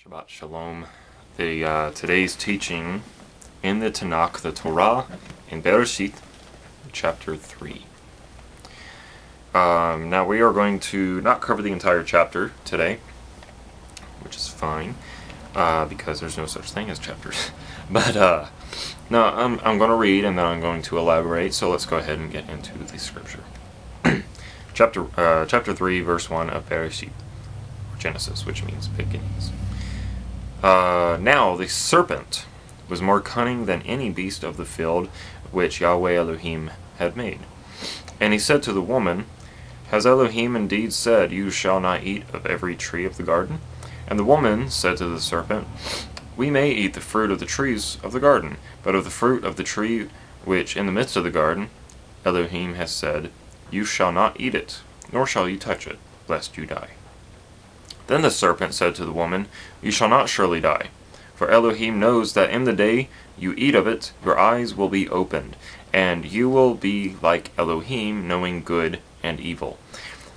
Shabbat Shalom. Today's teaching in the Tanakh, the Torah, in Beresheeth, chapter 3. Now we are going to not cover the entire chapter today, which is fine, because there's no such thing as chapters. But no, I'm going to read and then I'm going to elaborate. So let's go ahead and get into the scripture. Chapter 3, verse 1 of Beresheeth, or Genesis, which means beginnings. Now the serpent was more cunning than any beast of the field which Yahweh Elohim had made. And he said to the woman, Has Elohim indeed said, You shall not eat of every tree of the garden? And the woman said to the serpent, We may eat the fruit of the trees of the garden, but of the fruit of the tree which in the midst of the garden Elohim has said, You shall not eat it, nor shall you touch it, lest you die. Then the serpent said to the woman, You shall not surely die, for Elohim knows that in the day you eat of it, your eyes will be opened, and you will be like Elohim, knowing good and evil.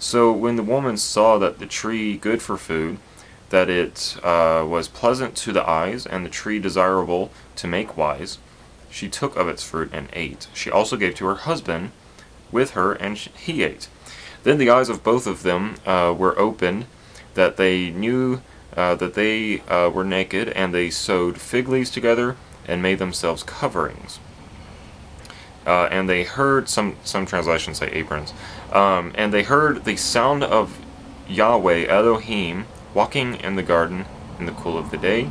So when the woman saw that the tree good for food, that it was pleasant to the eyes, and the tree desirable to make wise, she took of its fruit and ate. She also gave to her husband with her, and he ate. Then the eyes of both of them were opened, that they knew that they were naked, and they sewed fig leaves together and made themselves coverings. And they heard, some translations say aprons, and they heard the sound of Yahweh Elohim walking in the garden in the cool of the day.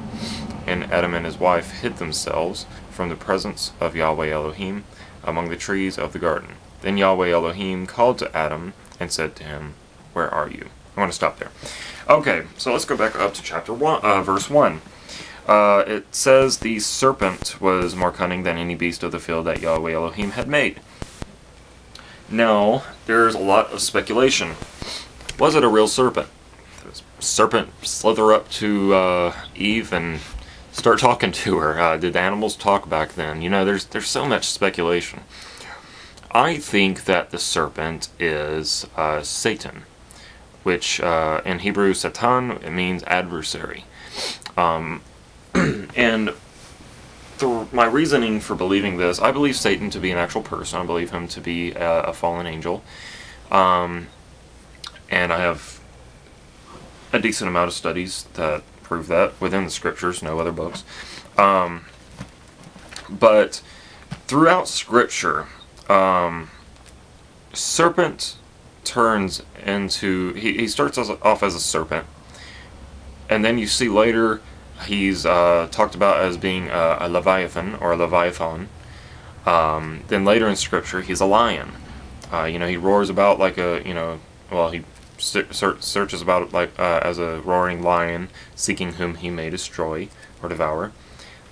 And Adam and his wife hid themselves from the presence of Yahweh Elohim among the trees of the garden. Then Yahweh Elohim called to Adam and said to him, Where are you? I want to stop there. Okay, so let's go back up to chapter 1, verse 1. It says, The serpent was more cunning than any beast of the field that Yahweh Elohim had made. Now, there's a lot of speculation. Was it a real serpent? Did the serpent slither up to Eve and start talking to her? Did the animals talk back then? You know, there's so much speculation. I think that the serpent is Satan, which in Hebrew, Satan, it means adversary. And my reasoning for believing this, I believe Satan to be an actual person. I believe him to be a fallen angel. And I have a decent amount of studies that prove that within the scriptures, no other books. But throughout scripture, serpent turns into, he starts off as a serpent, and then you see later he's talked about as being a leviathan or a leviathan. Then later in scripture he's a lion. He roars about like a, he searches about like as a roaring lion, seeking whom he may destroy or devour.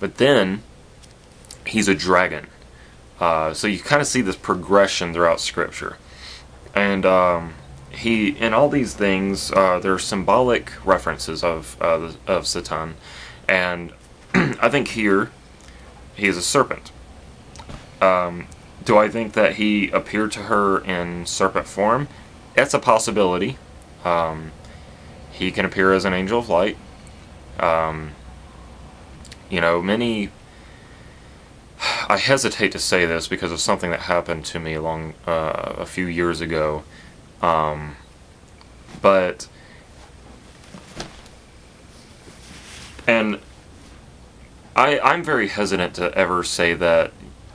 But then he's a dragon. So you kind of see this progression throughout scripture. And in all these things, there are symbolic references of Satan, and I think here he is a serpent. Do I think that he appeared to her in serpent form? That's a possibility. He can appear as an angel of light. Many. I hesitate to say this because of something that happened to me a few years ago, I'm very hesitant to ever say that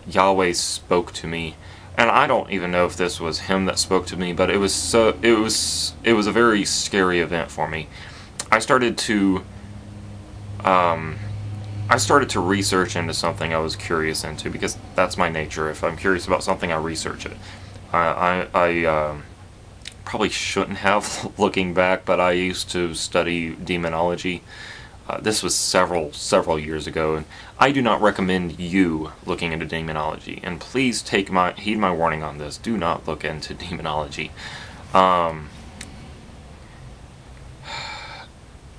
Yahweh spoke to me, and I don't even know if this was him that spoke to me, but it was a very scary event for me. I started to research into something I was curious into, because that's my nature. If I'm curious about something, I research it. I probably shouldn't have, looking back, but I used to study demonology. This was several years ago, and I do not recommend you looking into demonology. And please heed my warning on this. Do not look into demonology.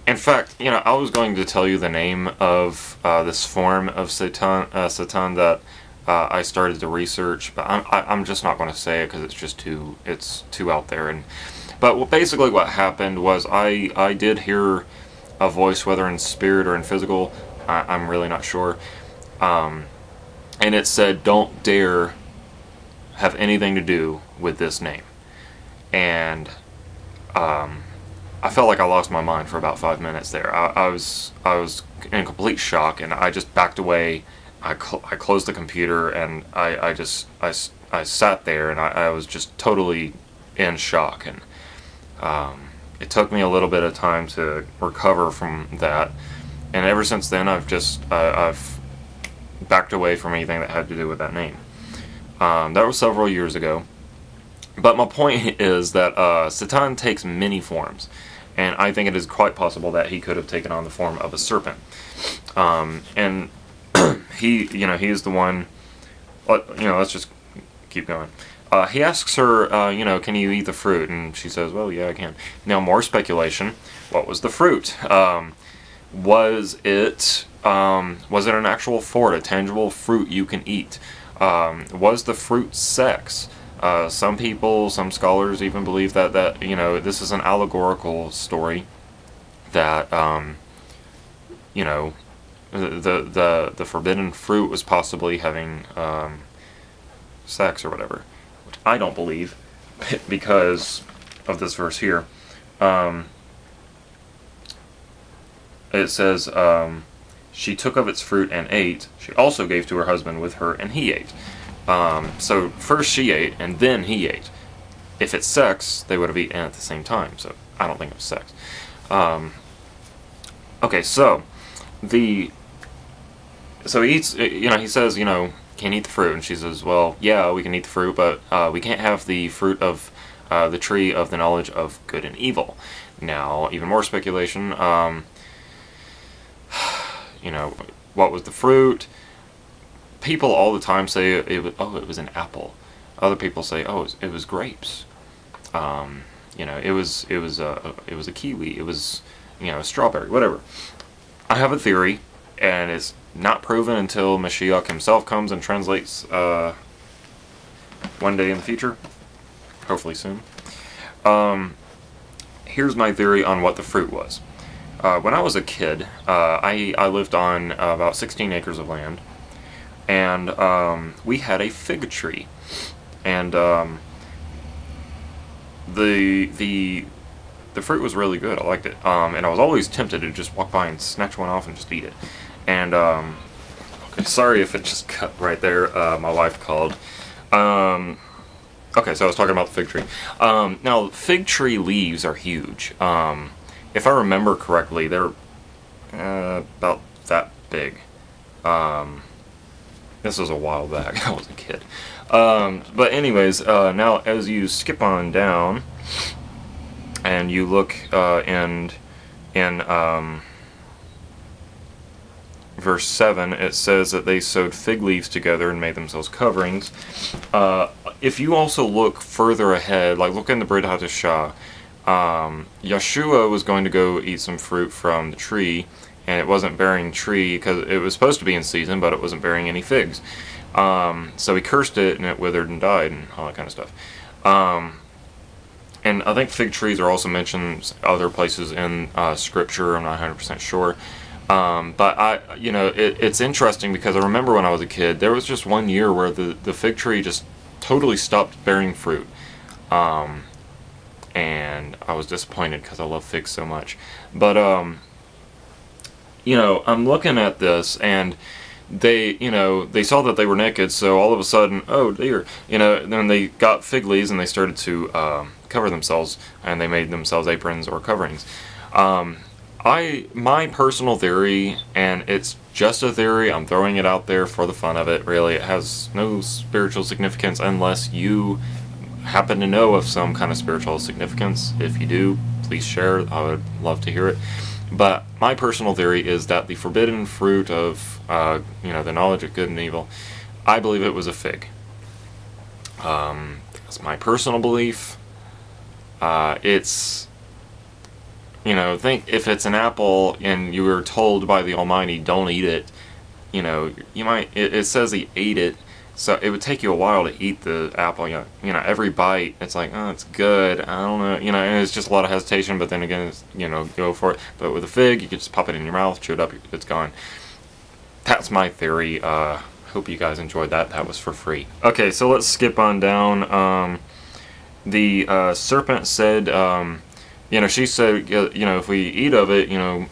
In fact, I was going to tell you the name of this form of Satan that I started to research, but I'm just not going to say it because it's too out there. But basically what happened was I did hear a voice, whether in spirit or in physical. I'm really not sure. And it said, "Don't dare have anything to do with this name." And I felt like I lost my mind for about 5 minutes there. I was in complete shock, and I just backed away. I closed the computer, and I sat there, and I was just totally in shock. And it took me a little bit of time to recover from that. And ever since then, I've backed away from anything that had to do with that name. That was several years ago. But my point is that Satan takes many forms, and I think it is quite possible that he could have taken on the form of a serpent. And he is the one. Let's just keep going. He asks her, can you eat the fruit? And she says, well, yeah, I can. Now, more speculation. What was the fruit? Was it an actual fruit, a tangible fruit you can eat? Was the fruit sex? Some scholars even believe that this is an allegorical story, that the forbidden fruit was possibly having sex or whatever, which I don't believe because of this verse here. It says, she took of its fruit and ate. She also gave to her husband with her, and he ate. So first she ate, and then he ate. If it's sex, they would have eaten at the same time. So I don't think it was sex. Okay, so he eats. He says, can eat the fruit, and she says, well, yeah, we can eat the fruit, but we can't have the fruit of the tree of the knowledge of good and evil. Now, even more speculation. What was the fruit? People all the time say it was an apple. Other people say, it was grapes. It was a kiwi. It was a strawberry, whatever. I have a theory, and it's not proven until Mashiach himself comes and translates one day in the future, hopefully soon. Here's my theory on what the fruit was. When I was a kid, I lived on about 16 acres of land, and we had a fig tree, and the fruit was really good. I liked it, and I was always tempted to just walk by and snatch one off and just eat it. And okay, sorry if it just cut right there. My wife called. Okay, so I was talking about the fig tree. Now, fig tree leaves are huge. If I remember correctly, they're about that big. This was a while back. I was a kid. But anyways, now as you skip on down and you look in verse 7, it says that they sewed fig leaves together and made themselves coverings. If you also look further ahead, like look in the Brit Hadashah, Yeshua was going to go eat some fruit from the tree, and it wasn't bearing tree because it was supposed to be in season, but it wasn't bearing any figs. So he cursed it, and it withered and died, and all that kind of stuff. And I think fig trees are also mentioned other places in Scripture. I'm not 100% sure. But it's interesting because I remember when I was a kid, there was just one year where the fig tree just totally stopped bearing fruit. And I was disappointed because I love figs so much. But, I'm looking at this, and they saw that they were naked, so all of a sudden, oh dear, then they got fig leaves and they started to cover themselves, and they made themselves aprons or coverings. My personal theory, and it's just a theory, I'm throwing it out there for the fun of it, really, it has no spiritual significance unless you happen to know of some kind of spiritual significance. If you do, please share. I would love to hear it. But my personal theory is that the forbidden fruit of the knowledge of good and evil, I believe it was a fig. That's my personal belief. It's think if it's an apple and you were told by the Almighty don't eat it, you might, it says he ate it, So it would take you a while to eat the apple. You know, every bite, it's like, oh, it's good. I don't know. You know, and it's just a lot of hesitation. But then again, it's, you know, go for it. But with a fig, you can just pop it in your mouth, chew it up, it's gone. That's my theory. Hope you guys enjoyed that. That was for free. Okay, so let's skip on down. The serpent said, you know, she said, you know, if we eat of it, you know,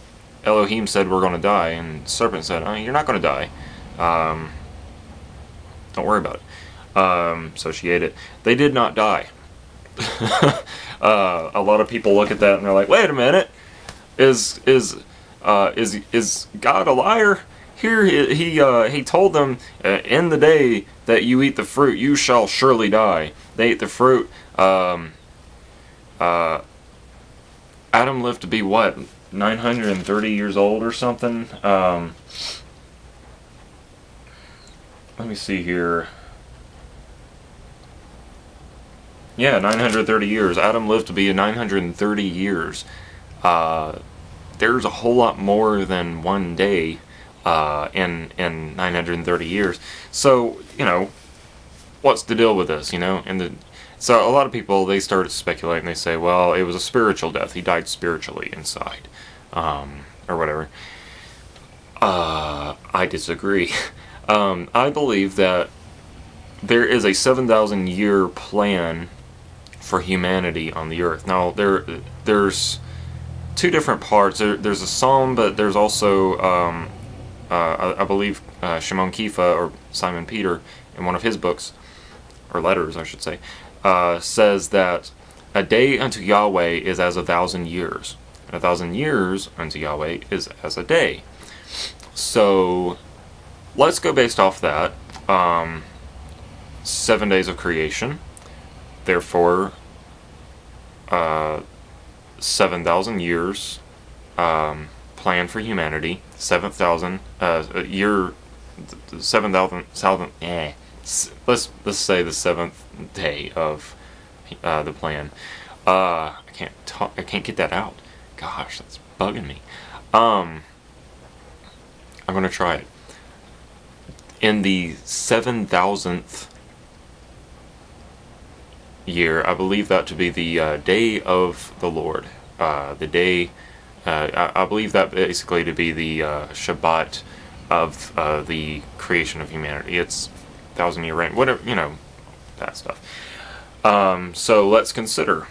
Elohim said we're going to die. And serpent said, oh, you're not going to die. Don't worry about it. So she ate it. They did not die. A lot of people look at that and they're like, wait a minute. Is God a liar? Here he told them, in the day that you eat the fruit, you shall surely die. They ate the fruit. Adam lived to be what, 930 years old or something? Let me see here. Yeah, 930 years. Adam lived to be 930 years. There's a whole lot more than one day in 930 years. So, you know, what's the deal with this, you know? So a lot of people, they start speculating. They say, well, it was a spiritual death. He died spiritually inside, or whatever. I disagree. I believe that there is a 7,000 year plan for humanity on the earth. Now, there's two different parts. There's a psalm, but there's also, I believe, Shimon Kefa, or Simon Peter, in one of his books, or letters, I should say, says that a day unto Yahweh is as 1,000 years, and 1,000 years unto Yahweh is as a day. So let's go based off that. 7 days of creation, therefore 7,000 years plan for humanity. 7,000 year, 7,000. Let's say the seventh day of the plan. I can't get that out. Gosh, that's bugging me. I'm gonna try it. In the 7,000th year, I believe that to be the day of the Lord. The day, I believe that basically to be the Shabbat of the creation of humanity. It's 1,000-year reign, whatever, you know, that stuff. So let's consider,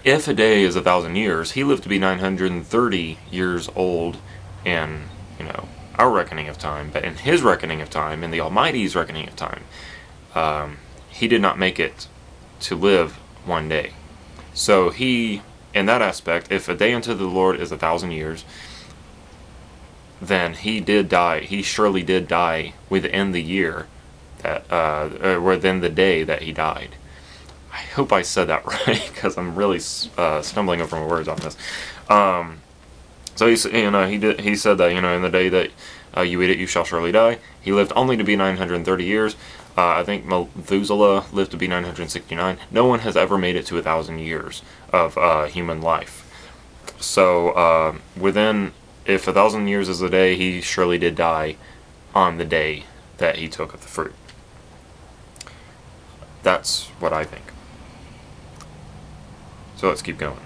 if a day is 1,000 years, he lived to be 930 years old in, you know, our reckoning of time, but in his reckoning of time, in the Almighty's reckoning of time, he did not make it to live one day. So he, in that aspect, if a day unto the Lord is 1,000 years, then he did die. He surely did die within the year that, within the day that he died. I hope I said that right, because I'm really stumbling over my words on this. So he said that, you know, in the day that you eat it, you shall surely die. He lived only to be 930 years. I think Methuselah lived to be 969. No one has ever made it to 1,000 years of human life. So if 1,000 years is a day, he surely did die on the day that he took of the fruit. That's what I think. So let's keep going.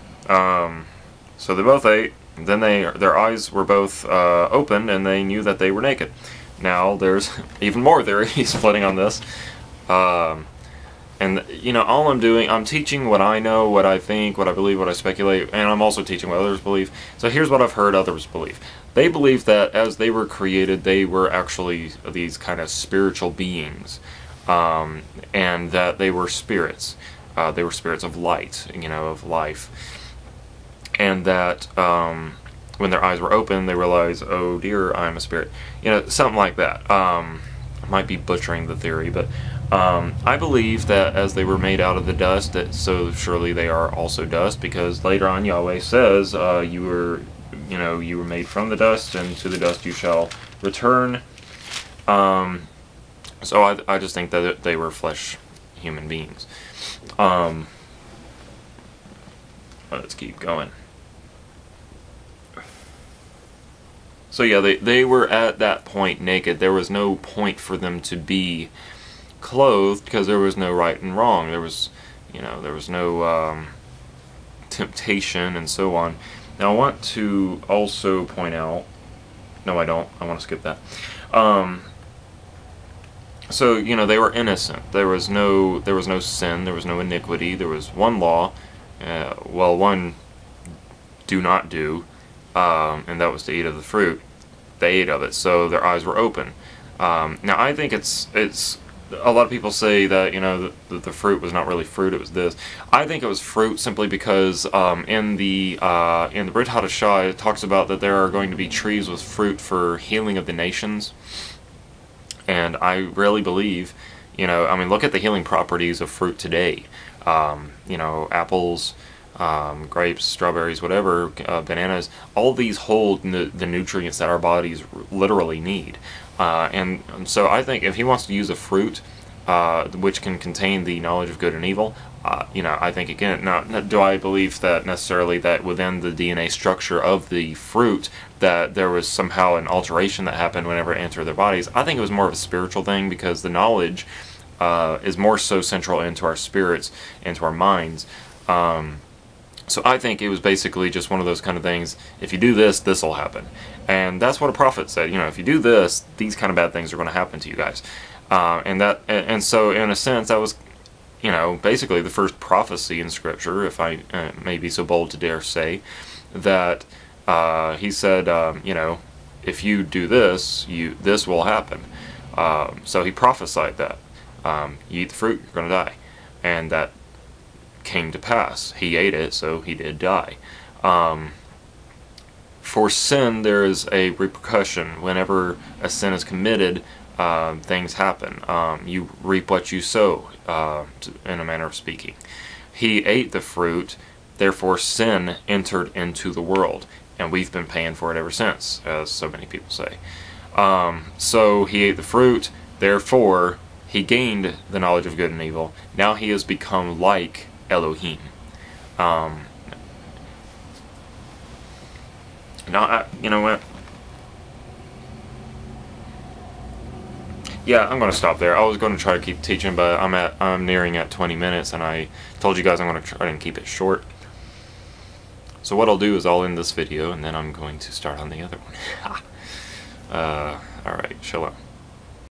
So they both ate. Then their eyes were both opened, and they knew that they were naked. Now there's even more theories floating on this. And, you know, all I'm doing, I'm teaching what I know, what I think, what I believe, what I speculate, and I'm also teaching what others believe. So here's what I've heard others believe. They believe that as they were created, they were actually these kind of spiritual beings, and that they were spirits. They were spirits of light, you know, of life. And that when their eyes were open, they realized, oh dear, I'm a spirit. You know, something like that. I might be butchering the theory, but I believe that as they were made out of the dust, that so surely they are also dust, because later on Yahweh says, you were made from the dust, and to the dust you shall return. So I just think that they were flesh human beings. Let's keep going. So yeah, they were at that point naked. There was no point for them to be clothed because there was no right and wrong. There was, there was no temptation and so on. Now I want to also point out, no I don't, I want to skip that. So, they were innocent. There was no sin, there was no iniquity. There was one law, one do not do, and that was to eat of the fruit. They ate of it, so their eyes were open. Now I think it's a lot of people say that the fruit was not really fruit, it was this. I think it was fruit simply because in the Brit Hadashah it talks about that there are going to be trees with fruit for healing of the nations, and I really believe, look at the healing properties of fruit today. Apples, grapes, strawberries, whatever, bananas, all these hold the nutrients that our bodies literally need. And so I think if he wants to use a fruit which can contain the knowledge of good and evil, I think again, now do I believe that necessarily that within the DNA structure of the fruit that there was somehow an alteration that happened whenever it entered their bodies? I think it was more of a spiritual thing, because the knowledge is more so central into our spirits, into our minds. So I think it was basically just one of those kind of things. If you do this, this will happen. And that's what a prophet said. If you do this, these kind of bad things are going to happen to you guys. And so in a sense, that was, basically the first prophecy in Scripture, if I may be so bold to dare say, that he said, if you do this, this will happen. So he prophesied that. You eat the fruit, you're going to die. And that came to pass. He ate it, so he did die. For sin, there is a repercussion. Whenever a sin is committed, things happen. You reap what you sow, in a manner of speaking. He ate the fruit, therefore sin entered into the world, and we've been paying for it ever since, as so many people say. So he ate the fruit, therefore he gained the knowledge of good and evil. Now he has become like Elohim. You know what? Yeah, I'm going to stop there. I was going to try to keep teaching, but I'm nearing at 20 minutes, and I told you guys I'm going to try and keep it short. So what I'll do is I'll end this video, and then I'm going to start on the other one. Alright, shalom.